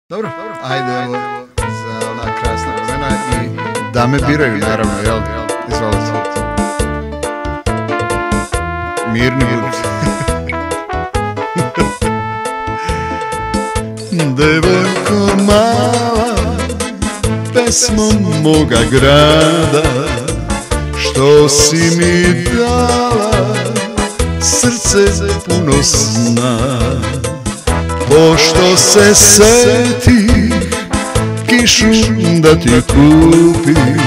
Dobro, ajde evo za ona krasna vremena i da me biraju naravno, jel? Izvolite. Mirni budite. Devojko mala, pesmo moga grada, što si mi dala srce puno sna. Pošto se setih kišu da ti kupim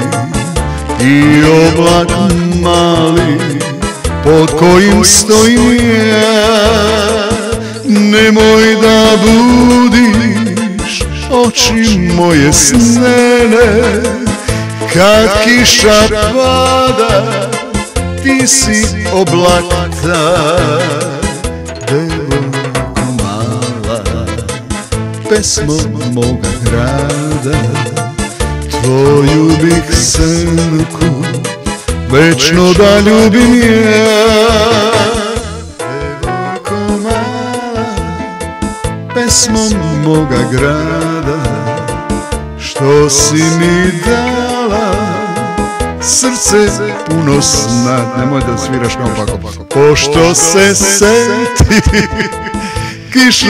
i oblak mali pod kojim stojim ja, nemoj da budiš oči moje snene. Kad kiša pada ti si oblak taj. Devojko mala, pesmo moga grada, tvoju bih senku večno da ljubim ja. Devojko mala, pesmo moga grada, što si mi dala srce puno sna. Nemoj da sviraš naopako. Pošto se seti kišu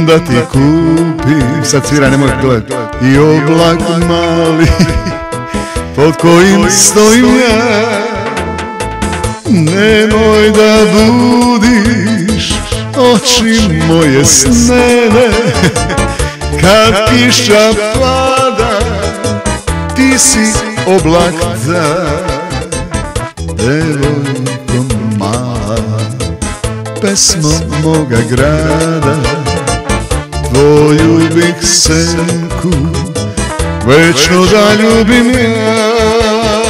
da ti kupim, sad svira, nemoj gledat, i oblak mali pod kojim stojim ja, nemoj da budiš oči moje snene. Kad kiša pada ti si oblak taj. Devojko mala, pesmo moga grada, tvoju bih senku večno da ljubim ja.